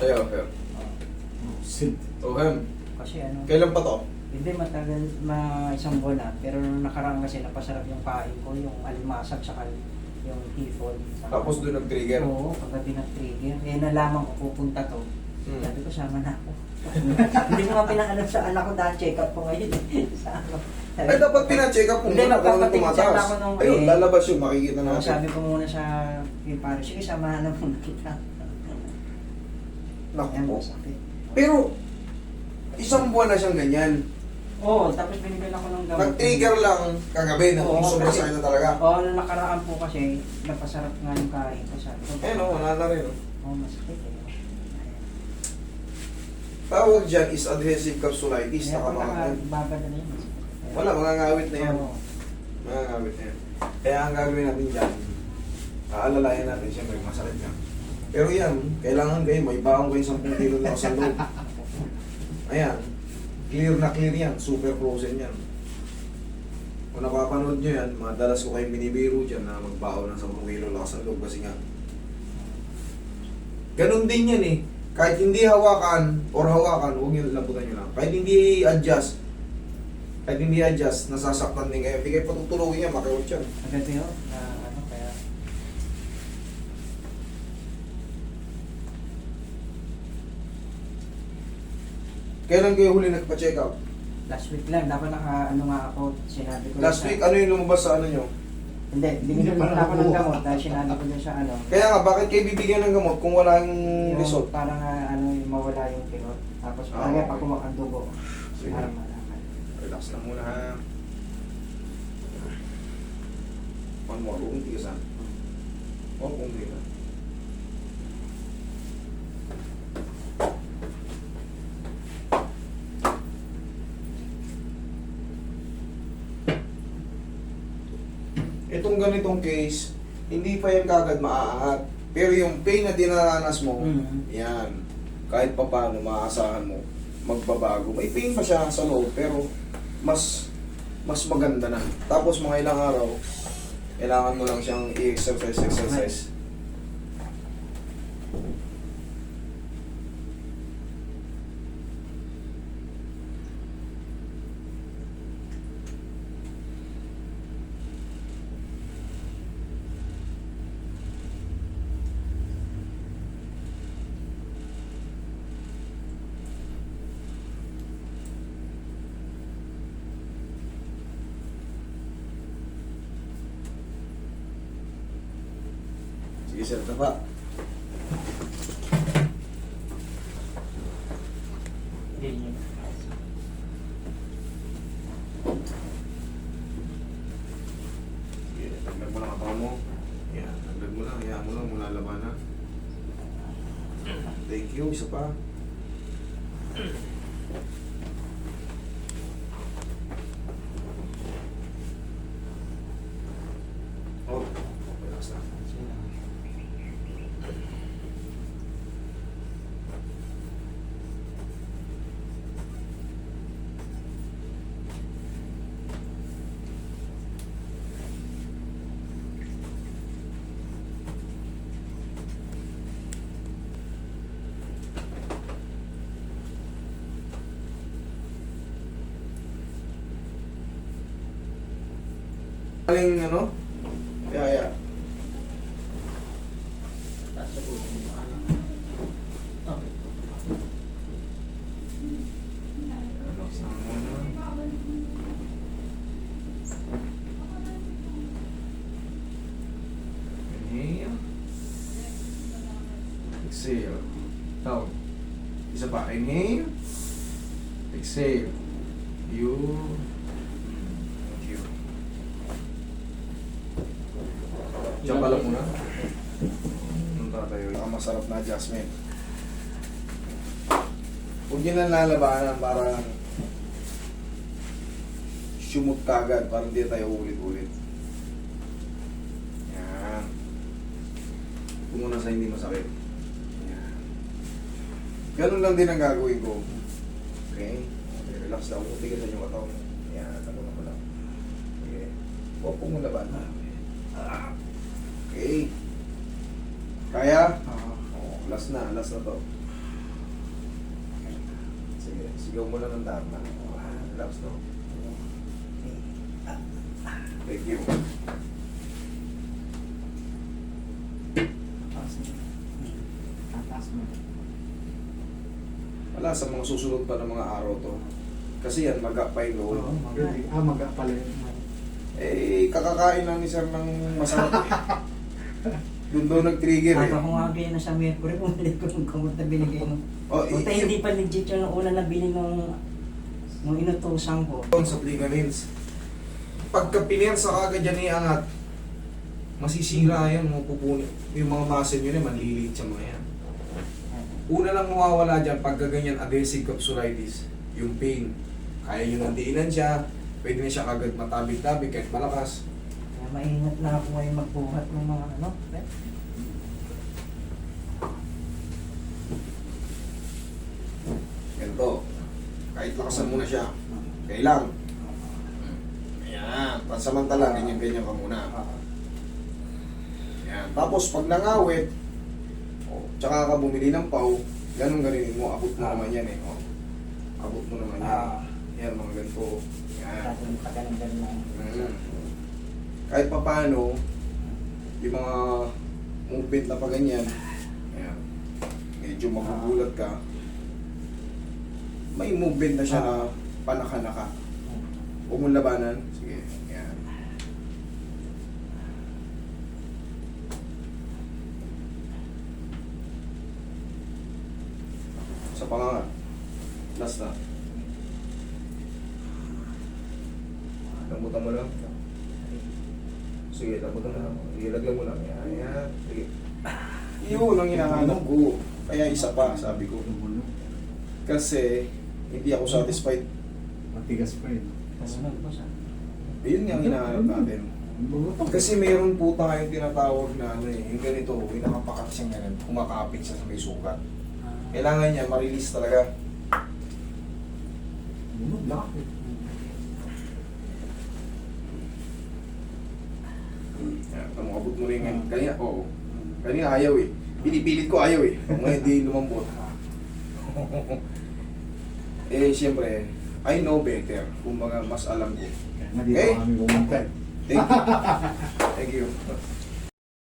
Tayo, tayo. Sid. Oh, Hem. Kasi ano, Kailan pa to? hindi matagal, isang buwan na. Pero nung nakaraan kasi napasarap yung pain ko, yung alimasag, saka yung hipon. Tapos doon nag-trigger? Oo, pagdating nag-trigger. Eh, nalaman ko pupunta to. Sabi ko, sama na ako. Hindi ko nga pinaalam sa anak ko dahil check up ko ngayon. Sa ano. Ay, dapat pina-check up kung Hindi, ano na magpapatingin siya tumataas. ako nung Ayun, eh. lalabas yung makikita So, natin. sabi ko muna sa pare, sige, samahan na muna kita. Naku Ayan, po. masakit. Pero, isang buwan na siyang ganyan. Oo, tapos binibili ako ng gamot. Nag-trigger lang kagabi na Oo, sobrang kasi- sakit na talaga. Oo, nung nakaraan po kasi, napasarap nga yung kain ko. Sabi ko, Eh no, wala na rin. No? Oo, masakit eh. Tawag dyan is adhesive capsulitis. Kaya pag Nakamakakal. nakababad na yun. Wala, mangangawit na yan. Oo. Mangangawit na yan. Kaya ang gagawin natin dyan, aalalayan natin siyempre masakit ka. Pero yan, kailangan kayo, may baong kayo 10 kilo na sa loob. Ayan, clear na clear yan, super frozen yan. Kung napapanood nyo yan, madalas ko kayong binibiro dyan na magbaon ng 10 kilo lang sa loob kasi nga. Ganon din yan eh. Kahit hindi hawakan or hawakan, huwag nyo lambutan nyo lang. Kahit hindi adjust, nasasaktan din kayo. Hindi kayo patutulogin yan, makiwag yan. Agad yun, na ano, kaya... Kailan kayo huli nagpa-check up? Last week lang, dapat ano nga ako, sinabi ko Last sa- week, ano yung lumabas sa ano nyo? Hindi, binigyan Hindi lang pa ako ng nakuha. gamot dahil sinabi ko dun sa ano. Kaya nga, bakit kayo bibigyan ng gamot kung wala yung Yung result? parang ano, yung mawala yung kirot. Tapos Ah, parang okay. pag kumakang dugo. Sige. Parang malaman. Relax lang muna ha. One more, huwag tigasan. Huwag kong tigasan. Itong ganitong case, hindi pa yan kagad maaangat. Pero yung pain na dinaranas mo, yan, kahit pa paano, maaasahan mo, magbabago. May pain pa siya sa loob, pero mas maganda na. Tapos mga ilang araw, kailangan mo lang siyang i-exercise. Sige sir, tapa. Sige, taglag mo lang ang mo. Yan, taglag mo lang, hayaan mo lang, mula laban na. Thank you, isa pa. Oh, relax na. Aling ano? Yeah. Relax lang muna. Inhale. Exhale. Down. Isa pa. Inhale. Exhale. Thank you. Diyan pala muna. Punta tayo. Masarap na adjustment. Huwag nyo na lalabanan para sumot kagad para hindi tayo ulit-ulit. Yan. Ito muna sa hindi masakit. Yan. Ganun lang din ang gagawin ko. Okay? Okay, relax lang. Tigasan yung katawan. Yan, ano na pala. Okay. Huwag pong malaban. Okay. Kaya? Oo. Oh, last na to. Sigaw mo lang ng Dharma. Relax, no? Thank you. Tatas mo. Wala, sa mga susunod pa ng mga araw to. Kasi yan, mag-up pa yung loob. Oo, Really? Maga pala yun. Eh, kakakain lang ni sir ng masarap eh. Doon daw nag-trigger eh. Ako nga ganyan na sa Mercury, bumili ko ng gamot na binigay mo. Oh, Buta hindi pa legit yun ang una na bili nung inutusan ko. sa ligaments. Pagka pinersa ka agad yan iangat, masisira yan, mapupunin. Yung mga muscle yun eh, manliliit sa mga yan. Una lang mawawala dyan, pagka ganyan, adhesive capsulitis, yung pain. Kaya yun ang diinan siya, pwede na siya agad matabig-tabig kahit malakas. Kaya maingat na ako ngayon magbuhat ng mga ano. Ganito. Kahit lakasan mo na siya, kailang. Ayan, pansamantala, ganyan-ganyan ka muna. Ayan. Tapos pag nangawit, tsaka ka bumili ng pau, ganun-ganin mo, abot mo naman yan eh. Oh. Abot mo naman yan. Yan, mga ganito. Yan. Kasi pagkalang lang. Kahit pa paano, yung mga movement na pa ganyan, ayan, medyo magugulat ka, may movement na siya na panaka-naka. Huwag mong labanan. Sige, ayan. Sa pangangat. Last na. Lambutan mo lang. Sige, lambutan mo lang. Ilagyan mo lang. Ayan. Sige. Yun ang hinahanap ko. Kaya isa pa, sabi ko. Tumulo. Kasi, hindi ako satisfied. Matigas pa yun. Kasunod po sa. Yun nga ang hinahanap natin. Kasi meron po tayong tinatawag na ano eh, yung ganito, yung nakapakat siyang ganun, kumakapit siya sa may sugat. Kailangan niya ma-release talaga. Black. Yan, abot mo rin ngayon. Kanina, oo. Kanina ayaw eh. Pinipilit ko ayaw eh. Ngayon di lumambot. Eh, siyempre, I know better. Kumbaga, mas alam ko. Kaya nga dito Okay. kami pumunta. Thank you. Thank you.